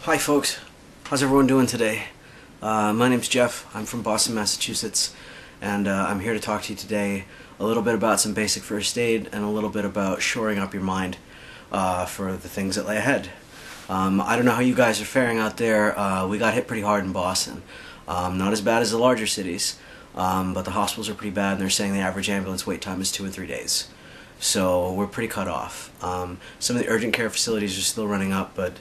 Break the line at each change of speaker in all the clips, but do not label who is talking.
Hi folks, how's everyone doing today? My name's Jeff, I'm from Boston, Massachusetts, and I'm here to talk to you today a little bit about some basic first aid and a little bit about shoring up your mind for the things that lay ahead. I don't know how you guys are faring out there. We got hit pretty hard in Boston. Not as bad as the larger cities, but the hospitals are pretty bad, and they're saying the average ambulance wait time is 2 and 3 days. So we're pretty cut off. Some of the urgent care facilities are still running up, but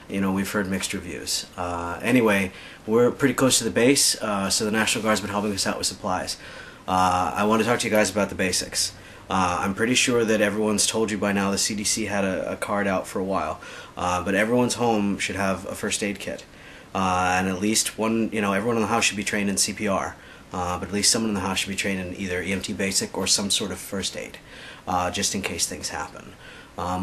we've heard mixed reviews. Anyway, we're pretty close to the base, so the National Guard's been helping us out with supplies. I want to talk to you guys about the basics. I'm pretty sure that everyone's told you by now. The CDC had a card out for a while, but everyone's home should have a first aid kit, and at least one. Everyone in the house should be trained in CPR, but at least someone in the house should be trained in either EMT basic or some sort of first aid, just in case things happen.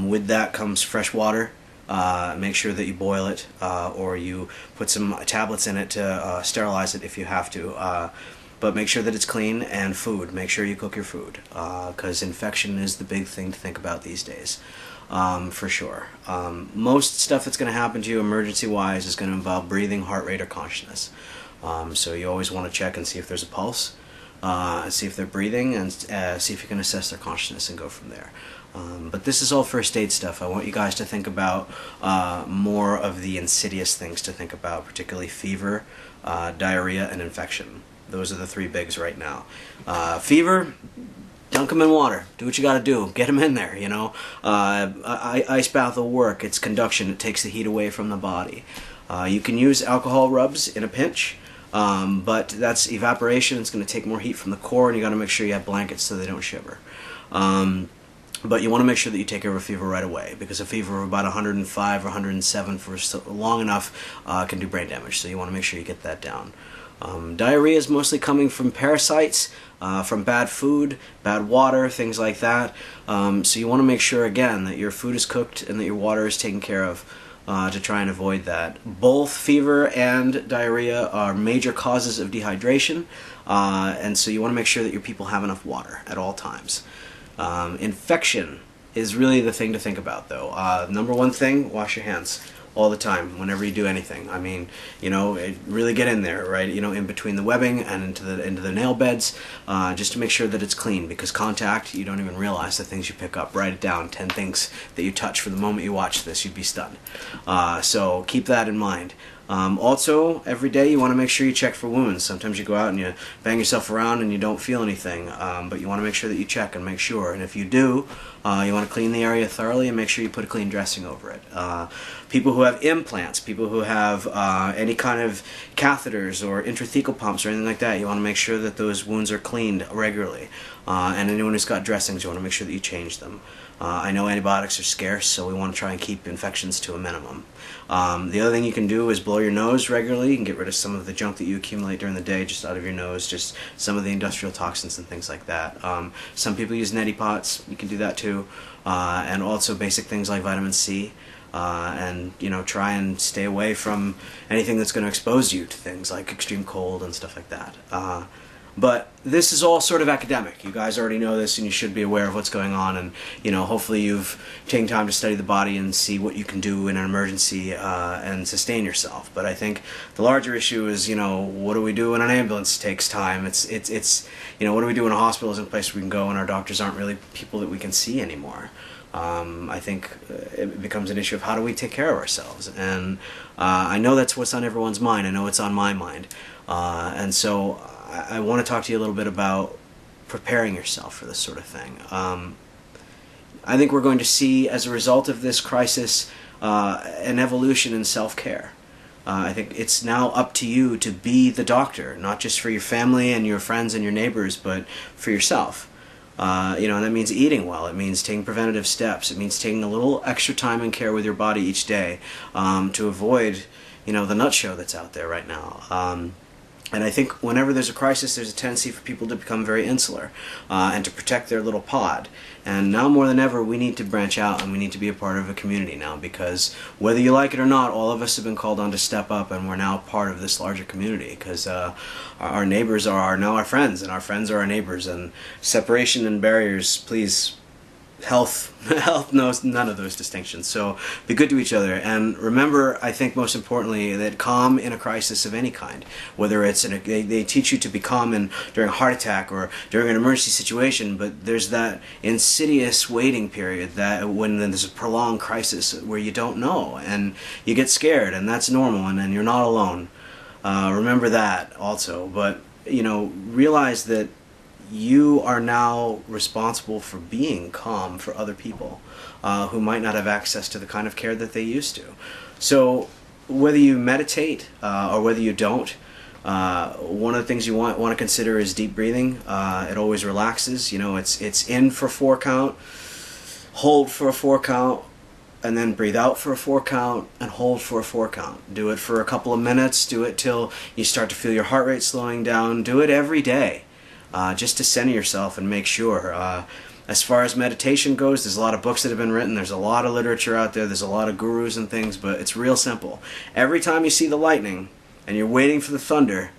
With that comes fresh water. Make sure that you boil it, or you put some tablets in it to sterilize it if you have to. But make sure that it's clean, and food. Make sure you cook your food, because infection is the big thing to think about these days, for sure. Most stuff that's going to happen to you emergency-wise is going to involve breathing, heart rate, or consciousness. So you always want to check and see if there's a pulse, see if they're breathing, and see if you can assess their consciousness and go from there. But this is all first aid stuff. I want you guys to think about more of the insidious things to think about, particularly fever, diarrhea, and infection. Those are the three bigs right now. Fever, dunk them in water. Do what you got to do. Get them in there, Ice bath will work. It's conduction. It takes the heat away from the body. You can use alcohol rubs in a pinch, but that's evaporation. It's going to take more heat from the core, and you got to make sure you have blankets so they don't shiver. But you want to make sure that you take care of a fever right away, because a fever of about 105 or 107 for long enough can do brain damage, so you want to make sure you get that down. Diarrhea is mostly coming from parasites, from bad food, bad water, things like that. So you want to make sure, again, that your food is cooked and that your water is taken care of to try and avoid that. Both fever and diarrhea are major causes of dehydration, and so you want to make sure that your people have enough water at all times. Infection is really the thing to think about, though. Number one thing, wash your hands all the time whenever you do anything. I mean, really get in there, right? In between the webbing and into the nail beds, just to make sure that it's clean, because contact, you don't even realize the things you pick up. Write it down, 10 things that you touch for the moment you watch this. You'd be stunned. So keep that in mind. Also, every day you want to make sure you check for wounds. Sometimes you go out and you bang yourself around and you don't feel anything, but you want to make sure that you check and make sure. And if you do, you want to clean the area thoroughly and make sure you put a clean dressing over it. People who have implants, people who have any kind of catheters or intrathecal pumps or anything like that, you want to make sure that those wounds are cleaned regularly. And anyone who's got dressings, you want to make sure that you change them. I know antibiotics are scarce, so we want to try and keep infections to a minimum. The other thing you can do is blow your nose regularly. You can get rid of some of the junk that you accumulate during the day just out of your nose, just some of the industrial toxins and things like that. Some people use neti pots. You can do that too. And also basic things like vitamin C. And try and stay away from anything that's going to expose you to things like extreme cold and stuff like that. But this is all sort of academic. You guys already know this, and you should be aware of what's going on, and hopefully you've taken time to study the body and see what you can do in an emergency and sustain yourself. But I think the larger issue is, what do we do when an ambulance takes time? It's what do we do when a hospital isn't a place we can go and our doctors aren't really people that we can see anymore? I think it becomes an issue of how do we take care of ourselves, and I know that's what's on everyone's mind. I know it's on my mind, and so I want to talk to you a little bit about preparing yourself for this sort of thing. I think we're going to see, as a result of this crisis, an evolution in self-care. I think it's now up to you to be the doctor, not just for your family and your friends and your neighbors, but for yourself. And that means eating well. It means taking preventative steps. It means taking a little extra time and care with your body each day to avoid, the nut show that's out there right now. And I think whenever there's a crisis, there's a tendency for people to become very insular and to protect their little pod. And now more than ever, we need to branch out and we need to be a part of a community now, because whether you like it or not, all of us have been called on to step up, and we're now part of this larger community, because our neighbors are now our friends, and our friends are our neighbors, and separation and barriers, please Health knows none of those distinctions. So be good to each other, and remember, I think most importantly, that calm in a crisis of any kind, whether it's they teach you to be calm during a heart attack or during an emergency situation, but there's that insidious waiting period that when there's a prolonged crisis where you don't know and you get scared, and that's normal, and you're not alone. Remember that also, but realize that you are now responsible for being calm for other people who might not have access to the kind of care that they used to. So whether you meditate or whether you don't, one of the things you want to consider is deep breathing. It always relaxes. It's in for a 4 count, hold for a 4 count, and then breathe out for a 4 count and hold for a 4 count. Do it for a couple of minutes. Do it till you start to feel your heart rate slowing down. Do it every day. Just to center yourself and make sure. As far as meditation goes, there's a lot of books that have been written, there's a lot of literature out there, there's a lot of gurus and things, but it's real simple. Every time you see the lightning and you're waiting for the thunder,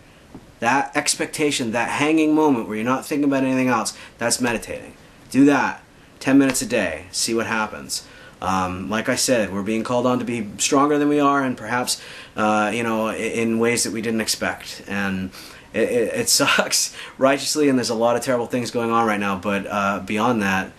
that expectation, that hanging moment where you're not thinking about anything else, that's meditating. Do that 10 minutes a day, see what happens. Like I said, we're being called on to be stronger than we are, and perhaps in ways that we didn't expect. And it sucks righteously, and there's a lot of terrible things going on right now, but beyond that,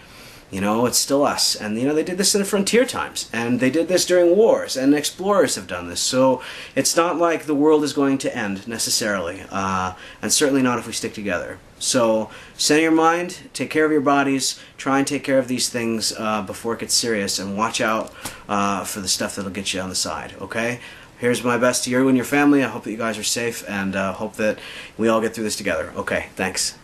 it's still us. And they did this in the frontier times, and they did this during wars, and explorers have done this. So it's not like the world is going to end necessarily, and certainly not if we stick together. So center your mind, take care of your bodies, try and take care of these things before it gets serious, and watch out for the stuff that'll get you on the side, okay? Here's my best to you and your family. I hope that you guys are safe, and hope that we all get through this together. Okay, thanks.